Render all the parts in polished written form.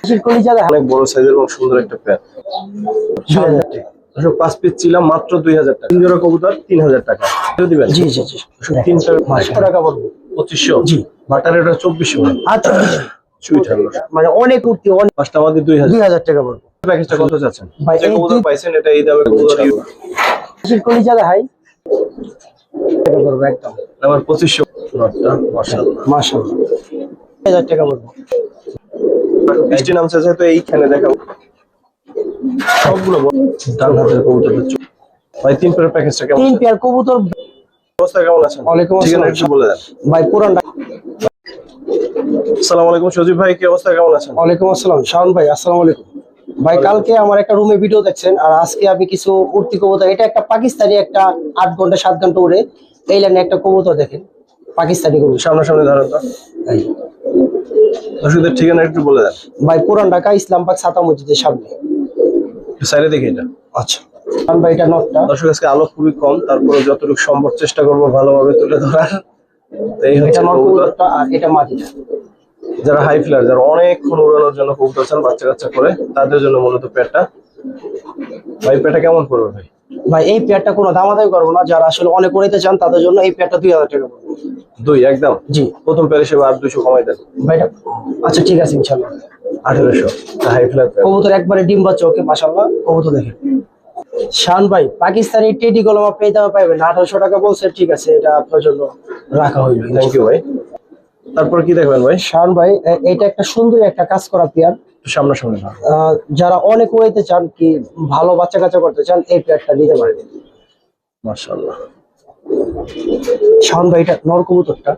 অনেক বড় সাইজের এবং সুন্দর একটা পেয়ার। 5 পিস ছিলাম মাত্র 2000 টাকা। 3 জোড়া কবুতর 3000 টাকা দিবেন। জি জি জি 3টা 500 টাকা পড়বে। 2500 জি বাটার এটা 2400 আচ্ছা সুইট হলো মানে অনেক উঠতি অনেক। পাঁচটা আমাদের 2000 টাকা পড়বে। প্যাকেজটা কত যাচ্ছেন ভাই যে কবুতর পাইছেন এটা এই দামে কবুতর কলিজা ভাই টাকা পড়বে একদম আমার 2500 নটটা মাশাআল্লাহ মাশাআল্লাহ 1000 টাকা পড়বে। বৃষ্টি নামছে যেহেতু এইখানে দেখাবো সবগুলো ডান হাতের কবুতর ভাই 3 পেয়ার প্যাকেজটা কেমন 3 পেয়ার কবুতর অবস্থা কেমন আছেন ওয়ালাইকুম আসসালাম একটু বলে দেন ভাই পুরান। আসসালামু আলাইকুম সজীব ভাই কি অবস্থা কেমন আছেন ওয়ালাইকুম আসসালাম শাওন ভাই আসসালামু আলাইকুম ভাই। কালকে আমার একটা রুমে ভিডিও দেখছেন আর আজকে আমি কিছু উড়তি কবুতর, এটা একটা পাকিস্তানি একটা 8 ঘন্টা 7 ঘন্টা উড়ে এই লাইনে একটা কবুতর দেখেন পাকিস্তানি কবুতর সামনাসামনি ধরেন তো দর্শকদের ঠিকানা একটু বলে দেন ভাই পুরান ঢাকা ইসলামবাগ ছাতা মসজিদের সামনে একটু সাইডে দেখি এটা আচ্ছা শাওন ভাই এটা নটটা। দর্শক আজকে আলো খুবই কম তারপরে যতটুকু সম্ভব চেষ্টা করব ভালোভাবে তুলে ধরার। এই হচ্ছে কবুতরটা আর এটা মাটিটা। যারা হাই ফ্লায়ার যারা অনেকক্ষণ উড়ানোর জন্য কবুতর চান বাচ্চা কাচ্চা করে তাদের জন্য মূলত পেয়ারটা। ভাই পেয়ারটা কেমন পড়বে ভাই ভাই এই পেয়ারটা কোনো দামাদামি করবো না, যারা আসলে অনেক উড়াইতে চান তাদের জন্য এই পেয়ারটা 2000 টাকা পড়বে। 2 একদম জি প্রথম পেয়ার হিসেবে আর 200 কমাই দেন ভাইটা আচ্ছা ঠিক আছে ইনশাআল্লাহ 1800 হাই ফ্লায়ার কবুতর একবারে ডিম বাচ্চা ওকে মাশাআল্লাহ কবুতর দেখেন। শান ভাই পাকিস্তানি টেডি কলম আপনি দামে পাবেন 1800 টাকা বলছেন, ঠিক আছে এটা আপনার জন্য রাখা হইলো। থ্যাংক ইউ ভাই। তারপর কি দেখবেন ভাই শান ভাই এটা একটা সুন্দর একটা কাজ করা পেয়ার, সামনাসামনি যারা অনেক উড়াইতে চান কি ভালো বাচ্চা কাচ্চা করতে চান এই পেয়ারটা নিতে পারেন মাশাআল্লাহ। শান ভাই এটা নর কবুতরটা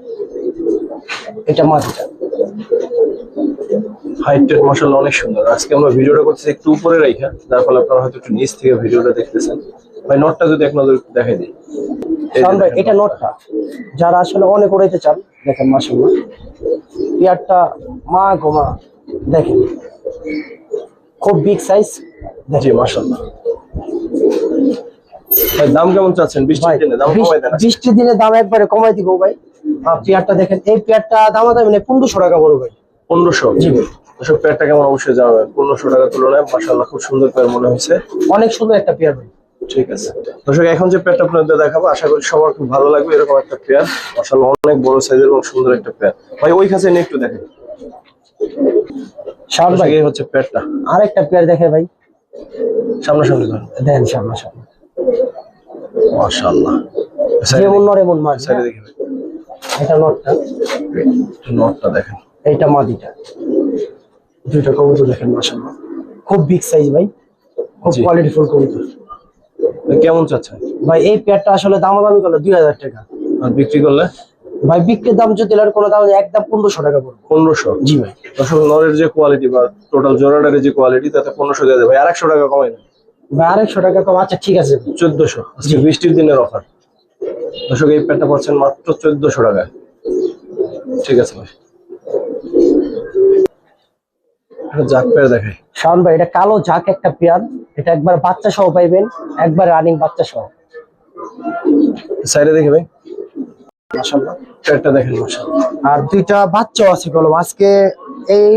এটা মাটিটা হাইটটা মাশাআল্লাহ অনেক সুন্দর। আজকে আমরা ভিডিওটা করতেছি একটু উপরে রাখা যার ফলে আপনারা হয়তো একটু নিচ থেকে ভিডিওটা দেখতেছেন। ভাই নটটা যদি এক নজর দেখাই দিই শান ভাই এটা নটটা যারা আসলে অনেক উড়াইতে চান দেখেন মাশাআল্লাহ পেয়ারটা মা গোমা দেখেন খুব বিগ সাইজ। জি মাশাআল্লাহ। ভাই দাম কেমন চাচ্ছেন বৃষ্টির দিনে দাম কমাই দেন বৃষ্টির দিনে দাম একবারে কমাই দিব ভাই। পেয়ারটা দেখেন এই পেয়ারটা দাম দাম 1500 টাকা পড়বে ভাই 1500 জি দর্শক পেয়ারটা কেমন অবশ্যই জানাবেন 1500 টাকা তুলনায় মাশাআল্লাহ খুব সুন্দর পেয়ার মনে হয়েছে অনেক সুন্দর একটা পেয়ার ভাই। ঠিক আছে দর্শক এখন যে পেয়ারটা আপনাদের দেখাবো আশা করি সবার খুব ভালো লাগবে এরকম একটা পেয়ার মাশাআল্লাহ অনেক বড় সাইজের এবং সুন্দর একটা পেয়ার। ভাই ওই কাছে নিয়ে একটু দেখেন শান ভাই এই হচ্ছে পেয়ারটা আরেকটা পেয়ার দেখে ভাই সামনাসামনি ধরেন দেখেন সামনাসামনি মাশাআল্লাহ যেমন নর এমন মাছ। সাইডে দেখি ভাই এটা নটটা নটটা দেখেন এইটা মাদিটা দুইটা কবুতর দেখেন মাশাআল্লাহ খুব বিগ সাইজ ভাই খুব কোয়ালিটিফুল কবুতর। কেমন চাচ্ছেন ভাই এই পেয়ারটা আসলে দামাদামি করলে 2000 টাকা আর বিক্রি করলে ভাই বিক্রির দাম যদি কোনো দাম একদম 1500 টাকা পড়বে 1500 জি ভাই। দর্শক নরের যে কোয়ালিটি বা টোটাল জোড়াটার যে কোয়ালিটি তাতে 1500 দিয়ে দেবে ভাই 100 টাকা কমাই না ভাই 100 টাকা কম আচ্ছা ঠিক আছে 1400 আজকে বৃষ্টির দিনের অফার দর্শক এই প্যাডটা পাচ্ছেন মাত্র 1400 টাকায়। ঠিক আছে ভাই এটা জাক পেয়ার দেখাই শাওন ভাই এটা কালো ঝাঁক একটা পেয়ার, এটা একবার বাচ্চা সহ পাইবেন একবার রানিং বাচ্চা সহ। সাইডে দেখে ভাই মাশাআল্লাহ পেয়ারটা দেখেন মাশাআল্লাহ আর দুইটা বাচ্চাও আছে কলম আজকে এই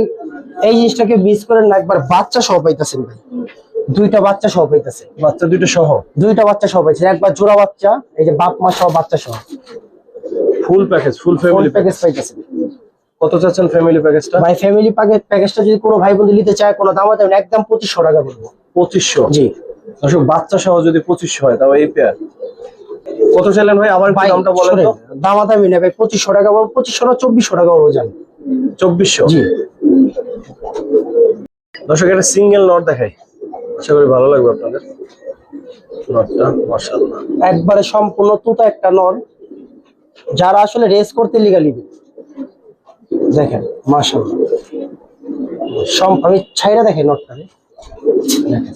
এই জিনিসটাকে মিস করেন না, একবার বাচ্চা সহ পাইতাছেন ভাই দুইটা বাচ্চা সহ পাইতাছে বাচ্চা দুইটা সহ দুইটা বাচ্চা সহ পাইছে একবার জোড়া বাচ্চা এই যে বাপ মা সহ বাচ্চা সহ full package full family package পাইতাছে। কত চাচ্ছেন ফ্যামিলি প্যাকেজটা ভাই ফ্যামিলি প্যাকেজটা যদি কোনো ভাই বন্ধু নিতে চায় কোনো দাম দেবেন একদম 2500 টাকা পড়বে 2500 জি দর্শক বাচ্চা সহ যদি 2500 হয় তাও এই পেয়ার কত চাইলেন ভাই আবার একটু দামটা বলেন তো দামাদামি নেবে 2500 টাকা বলবো 2500 না 2400 টাকা বলবো জান 2400 জি। দর্শক একটা সিঙ্গেল নট দেখাই আশা করি ভালো লাগবে আপনাদের নটটা মাশাআল্লাহ একবারে সম্পূর্ণ তুতা একটা নর যারা আসলে রেস করতে লিগা লিবে দেখেন মাশাআল্লাহ আমি ছাইরা দেখেন নটটা দেখেন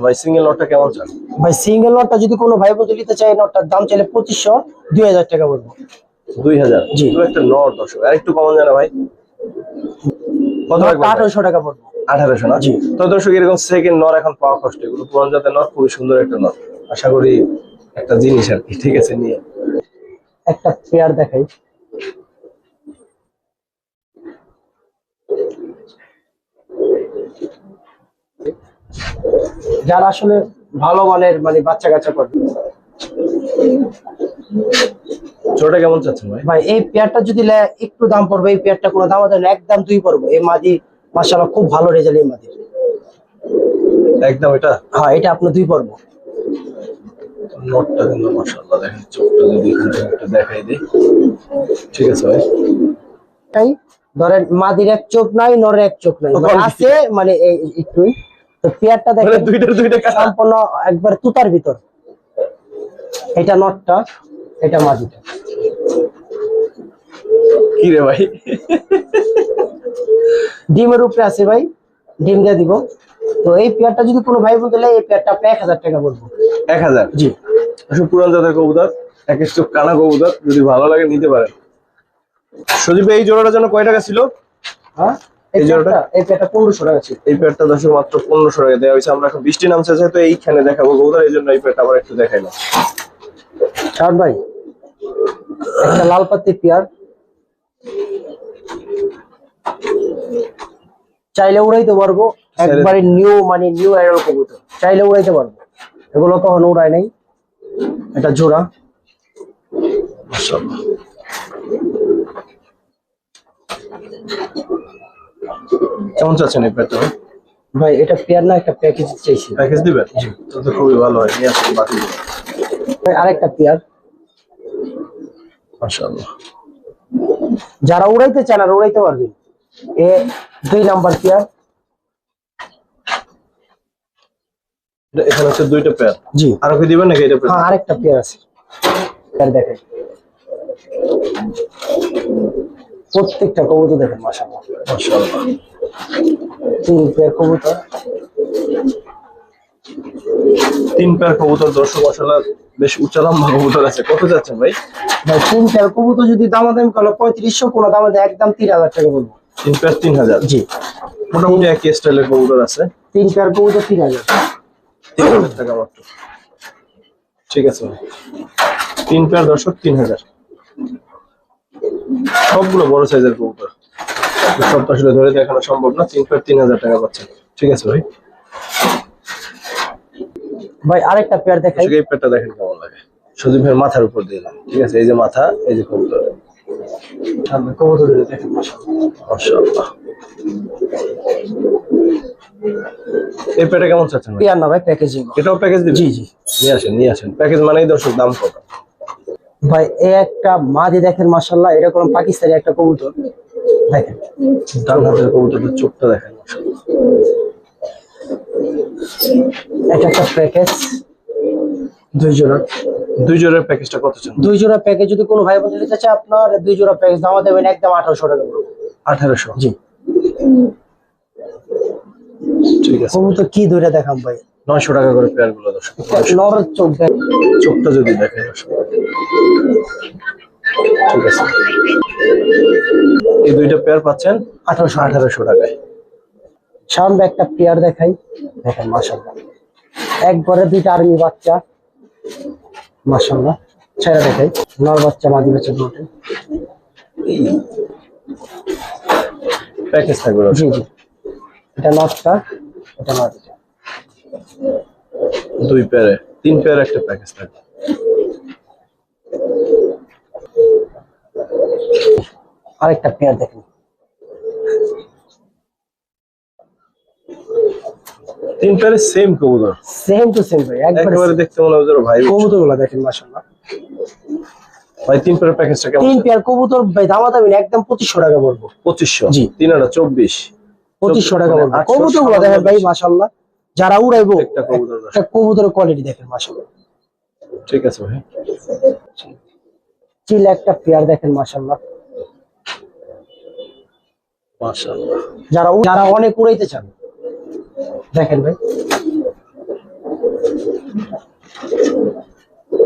ভাই সিঙ্গেল নটটা কেমন চান ভাই সিঙ্গেল নটটা যদি কোনো ভাই বন্ধু নিতে চায় নটটার দাম চাইলে 2500 2000 টাকা পড়বে 2000 জি একটা নট দর্শক আর একটু কমন জানা ভাই কত রাখবেন 1800 টাকা পড়বে 1800 না জি। তো দর্শক এরকম সেকেন্ড নর এখন পাওয়া কষ্ট এগুলো পুরান জাতের নর খুবই সুন্দর একটা নর আশা করি একটা জিনিস আর কি ঠিক আছে নিয়ে একটা পেয়ার দেখাই যারা আসলে ভালো মানের মানে বাচ্চা কাচ্চা করবে। জোড়াটা কেমন চাচ্ছেন ভাই? ভাই এই পেয়ারটা যদি একটু দাম পড়বে, এই পেয়ারটা কোনো দাম হবে না, একদম 2 পড়বে। এই মাদি মাশাআল্লাহ খুব ভালো রেজাল্ট এই মাদির। একদম এটা? হ্যাঁ, এটা আপনার 2 পড়বে। নটটা কিন্তু মাশাআল্লাহ দেখেন, চোখটা যদি এখানে একটা দেখাই দিই। ঠিক আছে ভাই। তাই ধরেন মাদির এক চোখ নাই, নরের এক চোখ নাই, মানে আছে মানে একটুই। তো পেয়ারটা দেখেন দুইটা সম্পূর্ণ একবার তুতার ভিতর। এটা নটটা, এটা মাদিটা। কি রে ভাই? ডিমের উপরে আছে ভাই, ডিম দিয়ে দিব। তো এই পেয়ারটা যদি কোনো ভাই বলতে এই পেয়ারটা আপনি 1000 টাকা বলবো। 1000? জি। আসলে পুরান জাতের কবুতর, এক চোখ কানা কবুতর, যদি ভালো লাগে নিতে পারেন। সজীব ভাই এই জোড়াটার জন্য কয় টাকা ছিল? হ্যাঁ, এই জোড়াটা? এই পেয়ারটা 1500 টাকা ছিল। এই পেয়ারটা দর্শক মাত্র 1500 টাকা দেওয়া হয়েছে। আমরা এখন বৃষ্টি নামছে যেহেতু এইখানে দেখাবো কবুতর, এই জন্য এই পেয়ারটা আবার একটু দেখাই না। শাওন ভাই একটা লাল পাতি পেয়ার, চাইলে উড়াইতে পারবো, একবারে নিউ মানে নিউ অ্যাডাল কবুতর, চাইলে উড়াইতে পারবো। এগুলো কখনো উড়ায় নাই। এটা জোড়া। মাশাআল্লাহ। কেমন চাচ্ছেন এই পেয়ারটা? ভাই এটা পেয়ার না, একটা প্যাকেজ চাইছি। প্যাকেজ দিবেন? তো খুবই ভালো হয়, নিয়ে আসুন বাকি। ভাই আরেকটা পেয়ার। মাশাআল্লাহ। যারা উড়াইতে চান আর উড়াইতে পারবেন, এ 2 নাম্বার পেয়ার। এখানে হচ্ছে 2টা পেয়ার। জি। আরো কি দিবেন নাকি এটা? হ্যাঁ, আরেকটা পেয়ার আছে। পেয়ার দেখেন, প্রত্যেকটা কবুতর দেখেন মাশাআল্লাহ। মাশাআল্লাহ। 3 পেয়ার কবুতর। 3 পেয়ার কবুতর দর্শক, মাশাআল্লাহ বেশ উচ্চ লম্বা কবুতর আছে। কত যাচ্ছেন ভাই? ভাই 3 পেয়ার কবুতর যদি দামাদামি করলো 3500, কোনো দামে একদম 3000 টাকা বলবো। 3 পেয়ার 3000? জি। মোটামুটি একই স্টাইলের কবুতর আছে। 3 পেয়ার কবুতর 3000। 3000 টাকা মাত্র। ঠিক আছে ভাই। 3 পেয়ার দর্শক 3000। সবগুলো বড় সাইজের কবুতর, সবটা আসলে ধরে দেখানো সম্ভব না। 3 পেয়ার 3000 টাকা পাচ্ছেন। ঠিক আছে ভাই। ভাই আরেকটা পেয়ার দেখাই। এই পেয়ারটা দেখেন কেমন লাগে। সজীব ভাইয়ের মাথার উপর দিলাম। ঠিক আছে, এই যে মাথা, এই যে কবুতর। কবুতর দেখেন মাশাআল্লাহ। মাশাআল্লাহ। এই পেয়ারটা কেমন চাচ্ছেন ভাই? পেয়ার না ভাই, প্যাকেজিং। এটাও প্যাকেজ দিবেন? জি জি। নিয়ে আসেন। প্যাকেজ মানেই দর্শক দাম কত? ভাই এই একটা মাদি দেখেন মাশাআল্লাহ, এটা কোন পাকিস্তানি একটা কবুতর দেখেন। ডান হাতের কবুতরের চোখটা দেখেন মাশাআল্লাহ। এটা একটা প্যাকেজ, 2 জোড়া। 2 জোড়ার প্যাকেজটা কত চান? 2 জোড়া প্যাকেজ যদি কোনো ভাই বন্ধু নিতে চায়, আপনার 2 জোড়া প্যাকেজ দাম দেবেন একদম 1800 টাকা করে। 1800? জি। ঠিক আছে। কবুতর কি দুইটা দেখাম ভাই, 900 টাকা করে পেয়ার গুলো দর্শক। নরের চোখ দেখেন, চোখটা যদি দেখেন দর্শক। ঠিক আছে, এই 2টা পেয়ার পাচ্ছেন 1800 টাকায়। সামনে একটা পেয়ার দেখাই, দেখেন মাশাআল্লাহ, একবারে 2টা আর্মি বাচ্চা মাশাআল্লাহ। ছেড়ে দেখাই, নর বাচ্চা মাদি বাচ্চা দুটো। প্যাকেজ থাকবে। জি জি। এটা নটটা, এটা মাদিটা। 2 পেয়ারে 3 পেয়ার একটা প্যাকেজ থাকবে। আরেকটা পেয়ার দেখেন, 3 পেয়ারে সেম কবুতর, সেম টু সেম ভাই, একবারে দেখতে মনে হয় ভাই। কবুতরগুলো দেখেন মাশাআল্লাহ। ভাই 3 পেয়ার প্যাকেজটা কেমন? 3 পেয়ার কবুতর ভাই দামাদামি একদম 2500 টাকা বলবো। 2500? জি। 3 আর 24, 2500 টাকা বলবো। কবুতরগুলো দেখেন ভাই মাশাআল্লাহ, যারা উড়াইবো একটা কবুতর। একটা কবুতরের কোয়ালিটি দেখেন মাশাআল্লাহ। ঠিক আছে ভাই। চিল একটা পেয়ার দেখেন মাশাআল্লাহ। মাশাআল্লাহ। যারা অনেক উড়াইতে চান দেখেন ভাই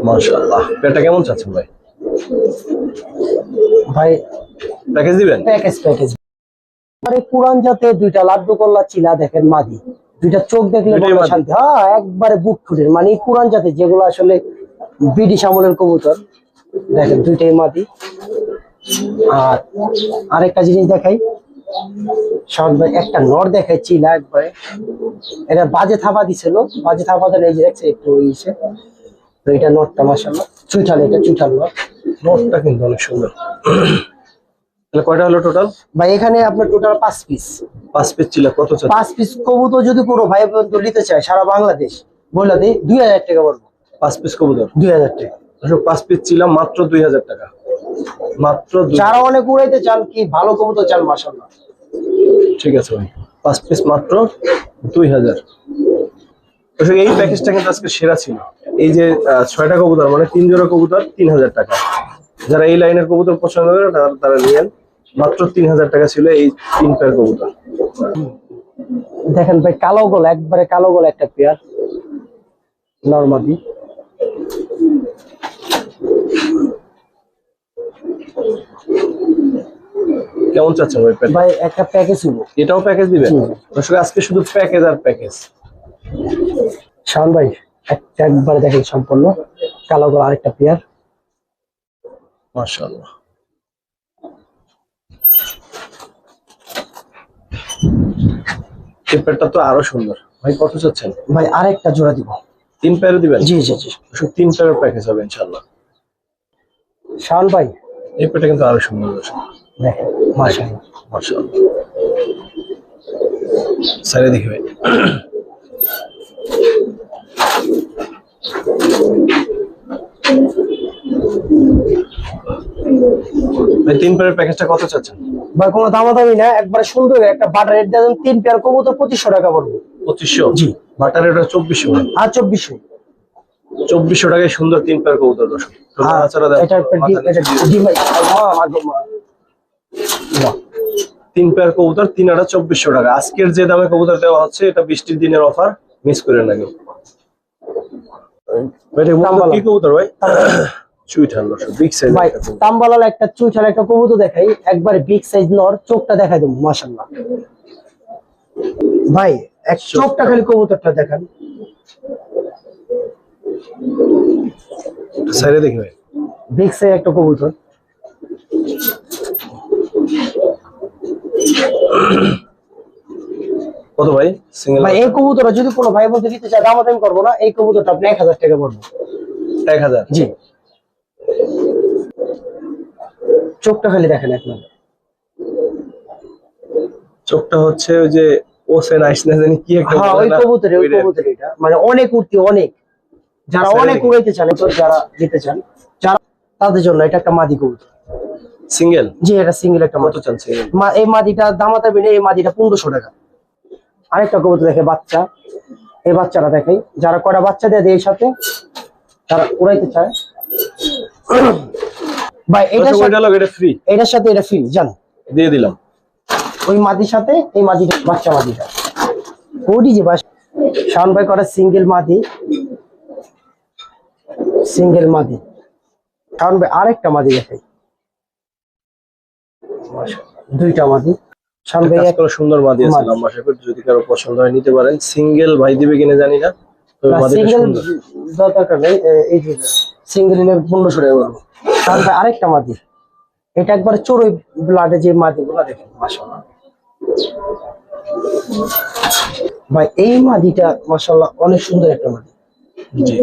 মাশাআল্লাহ। পেয়ারটা কেমন চাচ্ছেন ভাই? ভাই প্যাকেজ দিবেন? প্যাকেজ আরে পুরান জাতে 2টা লাড্ডু কল্লা চিলা দেখেন মাদি, 2টা চোখ দেখলে মনে শান্তি। হ্যাঁ, একবারে বুক ফুটের মানে পুরান জাতে যেগুলো আসলে ব্রিটিশ আমলের কবুতর দেখেন, 2টাই মাদি। আর আরেকটা জিনিস দেখাই, শাওন ভাই একটা নর দেখাচ্ছি না একবারে, এটা বাজে থাবা দিছিল, বাজে থাবা দেন এই যে দেখছে একটু হইছে। তো এটা নটটা মাশাআল্লাহ চুইঠাল, এটা চুইঠাল নর। নটটা কিন্তু অনেক সুন্দর। তাহলে কয়টা হলো টোটাল? ভাই এখানে আপনার টোটাল 5 পিস। 5 পিস ছিল, কত চাচ্ছেন? 5 পিস কবুতর যদি কোনো ভাই বন্ধু নিতে চায় সারা বাংলাদেশ, বলে দিই 2000 টাকা পড়বে। 5 পিস কবুতর 2000 টাকা। 5 পিস ছিল মাত্র 2000 টাকা, মাত্র যারা অনেক উড়াইতে চান, কি ভালো কবুতর চান মাশাআল্লাহ। ঠিক আছে ভাই, 5 পিস মাত্র 2000। আসলে এই প্যাকেজটা কিন্তু আজকে সেরা ছিল। এই যে 6টা কবুতর মানে 3 জোড়া কবুতর 3000 টাকা। যারা এই লাইনের কবুতর পছন্দ করে তারা নিয়েন, মাত্র 3000 টাকা ছিল এই 3 পেয়ার কবুতর। দেখেন ভাই কালো গলা, একবারে কালো গলা একটা পেয়ার নরমাদি। কেমন চাচ্ছেন ভাই প্যাকেজ? ভাই একটা প্যাকেজ হলো, এটাও প্যাকেজ দিবেন? আসলে আজকে শুধু প্যাকেজ আর প্যাকেজ। শাওন ভাই একবারে দেখেন সম্পূর্ণ কালো গলা আরেকটা পেয়ার। মাশাআল্লাহ, এই পেয়ারটা তো আরো সুন্দর। ভাই কত চাচ্ছেন? ভাই আরেকটা জোড়া দিব। 3 পেয়ার দিবেন? জি জি জি। আসলে 3 পেয়ারের প্যাকেজ হবে ইনশাআল্লাহ। শাওন ভাই এই পেয়ারটা কিন্তু আরো সুন্দর। দেখেন মাশাআল্লাহ মাশাআল্লাহ, সাইরে দেখি ভাই। ভাই 3 পেয়ারের প্যাকেজটা কত চাচ্ছেন? ভাই কোনো দামাদামি না, একবারে সুন্দর একটা বাটার রেট দেন। 3 পেয়ার কবুতর 2500 টাকা পড়বে। 2500? জি। বাটার এটা 2400। আর 2400। 2400 টাকায় সুন্দর 3 পেয়ার কবুতর দর্শক। এটা জি ভাই মা 3 পেয়ার কবুতর 3 আটা 2400 টাকা। আজকের যে দামে কবুতর দেওয়া হচ্ছে এটা বৃষ্টির দিনের অফার, মিস করেন না কেউ। কি কবুতর ভাই? চুইঠাল দর্শক, বিগ সাইজ। ভাই তাম্বালাল একটা চুইঠাল একটা কবুতর দেখাই, একবারে বিগ সাইজ নর। চোখটা দেখাই দেবো মাশাআল্লাহ। ভাই এক চোখটা খালি কবুতরটা দেখান। সাইরে দেখি ভাই। বিগ সাইজ একটা কবুতর। কত ভাই সিঙ্গেল? ভাই এই কবুতরটা যদি কোনো ভাই বলতে দিতে চায় দামাদামি করবো না, এই কবুতরটা আপনি 1000 টাকা পড়বে। 1000? জি। চোখটা খালি দেখেন আপনার। চোখটা হচ্ছে ওই যে ওসেন আইসনা জানি কি একটা। হ্যাঁ ওই কবুতরে, ওই কবুতরে এটা মানে অনেক উঠতি, অনেক যারা অনেক উড়াইতে চান, তো যারা দিতে চান যারা, তাদের জন্য এটা একটা মাদি কবুতর। সিঙ্গেল? জি এটা সিঙ্গেল একটা কত মাদি। চান সিঙ্গেল? এই মাদিটা দামাদামি নেই, এই মাদিটা 1500 টাকা। আরেকটা কবুতর দেখে বাচ্চা, এই বাচ্চাটা দেখাই, যারা কয়টা বাচ্চা দিয়ে দেয় সাথে তারা উড়াইতে চায়। ভাই এটা ফ্রি, এটার সাথে এটা ফ্রি জান দিয়ে দিলাম। ওই মাদির সাথে এই মাদিটা, বাচ্চা মাদিটা ওডি যে বাস। শাওন ভাই করা সিঙ্গেল মাদি, সিঙ্গেল মাদি। শাওন ভাই আরেকটা মাদি দেখাই, দুইটা মাদি। শাওন ভাই কাজ করা সুন্দর মাদি আছে লম্বা শেপের, যদি কারো পছন্দ হয় নিতে পারেন। সিঙ্গেল ভাই দিবে কিনা জানি না, তবে মাদিটা সিঙ্গেল সুন্দর। দরকার নেই, এই যে সিঙ্গেল নিলে 1500 টাকা পড়বে। শাওন ভাই আরেকটা মাদি, এটা একবার চড়ুই ব্লাডে যে মাদি গুলা দেখেন মাশাআল্লাহ। ভাই এই মাদিটা মাশাআল্লাহ অনেক সুন্দর একটা মাদি। জি।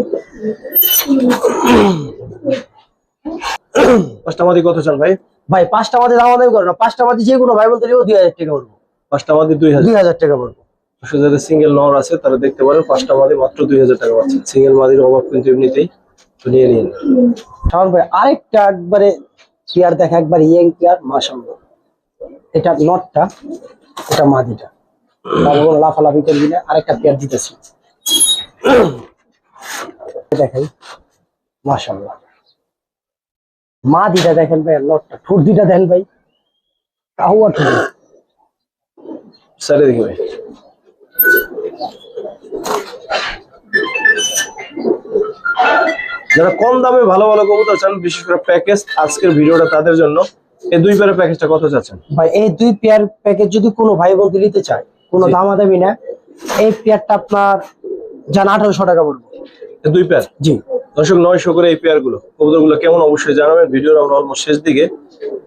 5টা মাদি কত চান ভাই? ভাই 5টা মাদি দামাদামি করো না, 5টা মাদি যে কোনো ভাই বলতে 2000 টাকা পড়বে। 5টা মাদি 2000? 2000 টাকা পড়বে। আসলে যাদের সিঙ্গেল নর আছে তারা দেখতে পারেন, 5টা মাদি মাত্র 2000 টাকা পাচ্ছেন। সিঙ্গেল মাদির অভাব কিন্তু এমনিতেই, তো নিয়ে নিন। শাওন ভাই আরেকটা একবারে পেয়ার দেখা, একবারে ইয়ং পেয়ার মাশাআল্লাহ। এটা নটটা, এটা মাদিটা, তার কোনো লাফালাফি করবি না। আরেকটা পেয়ার দিতেছি দেখাই মাশাআল্লাহ। মাদিটা দেখেন ভাই, নটটা ঠোঁট দুইটা দেন ভাই, কাহুয়া ঠোঁট। সাইরে দেখি ভাই। যারা কম দামে ভালো ভালো কবুতর চান, বিশেষ করে প্যাকেজ, আজকের ভিডিওটা তাদের জন্য। এই 2 পেয়ারের প্যাকেজটা কত চাচ্ছেন ভাই? এই 2 পেয়ার প্যাকেজ যদি কোনো ভাই বন্ধু নিতে চায়, কোনো দামাদামি না, এই পেয়ারটা আপনার জান 1800 টাকা পড়বে। 2 পেয়ার? জি। দর্শক 900 করে এই পেয়ার গুলো, কবুতরগুলো কেমন অবশ্যই জানাবেন। ভিডিওর আমরা অলমোস্ট শেষ দিকে,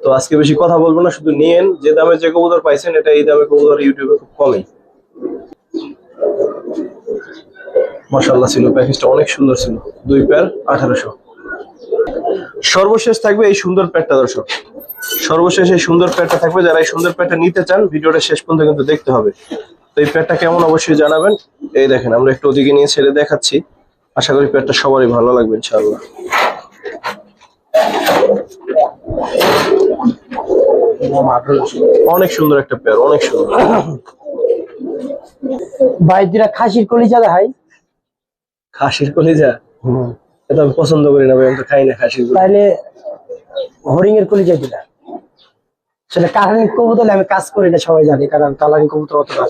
তো আজকে বেশি কথা বলবো না, শুধু নিয়েন। যে দামে যে কবুতর পাইছেন, এটা এই দামে কবুতর ইউটিউবে খুব কমই। মাশাআল্লাহ ছিল, প্যাকেজটা অনেক সুন্দর ছিল। 2 পেয়ার 1800। সর্বশেষ থাকবে এই সুন্দর প্যাডটা দর্শক, সর্বশেষ এই সুন্দর প্যাডটা থাকবে। যারা এই সুন্দর প্যাডটা নিতে চান, ভিডিওটা শেষ পর্যন্ত কিন্তু দেখতে হবে। তো এই প্যাডটা কেমন অবশ্যই জানাবেন। এই দেখেন, আমরা একটু ওদিকে নিয়ে ছেড়ে দেখাচ্ছি। আশা করি প্যাডটা সবারই ভালো লাগবে ইনশাআল্লাহ। অনেক সুন্দর একটা পেয়ার, অনেক সুন্দর। ভাই দুটা খাসির কলিজা দেখাই। খাসির কলিজা এটা আমি পছন্দ করি না ভাই, আমি তো খাই না খাসির কলিজা। তাহলে হরিং এর কলিজা দিলা। সেটা কালারিং কবুতর আমি কাজ করি না, সবাই জানে, কারণ কালারিং কবুতর অতটা।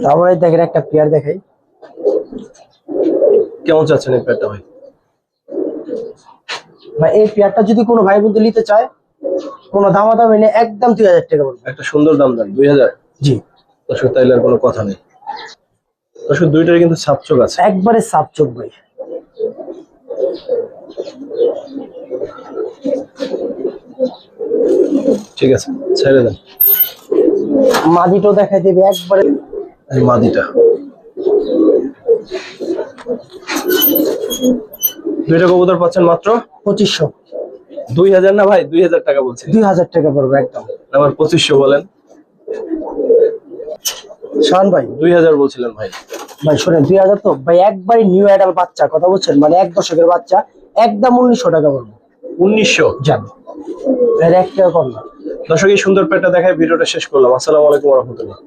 তারপরে দেখেন একটা পেয়ার দেখাই। কেমন চাচ্ছেন এই পেয়ারটা ভাই? ভাই এই পেয়ারটা যদি কোনো ভাই বন্ধু নিতে চায়, কোনো দামাদামি নেই, একদম 2000 টাকা বলবো। একটা সুন্দর দাম দেন, 2000। জি দর্শক তাইলে আর কোনো কথা নেই। দর্শক দুইটার কিন্তু সাপচোক আছে, একবারে সাপ চোখ ভাই। ঠিক আছে, ছেড়ে দেন। মাদিটাও দেখাই দেবে একবারে। এই মাদিটা দুইটা কবুতর পাচ্ছেন মাত্র 2500। 2000 না ভাই, 2000 টাকা বলছি। 2000 টাকা পড়বে একদম। আবার 2500 বলেন। শান ভাই 2000 বলছিলেন ভাই। ভাই শোনেন, 2000 তো ভাই একবারে নিউ অ্যাডাল বাচ্চা, কথা বলছেন, মানে 1 দশকের বাচ্চা, একদম 1900 টাকা পড়বে। 1900 জান এর 1 টাকা কম না। দর্শক এই সুন্দর পেটটা দেখায় ভিডিওটা শেষ করলাম। আসসালামু আলাইকুম ওয়া রাহমাতুল্লাহ।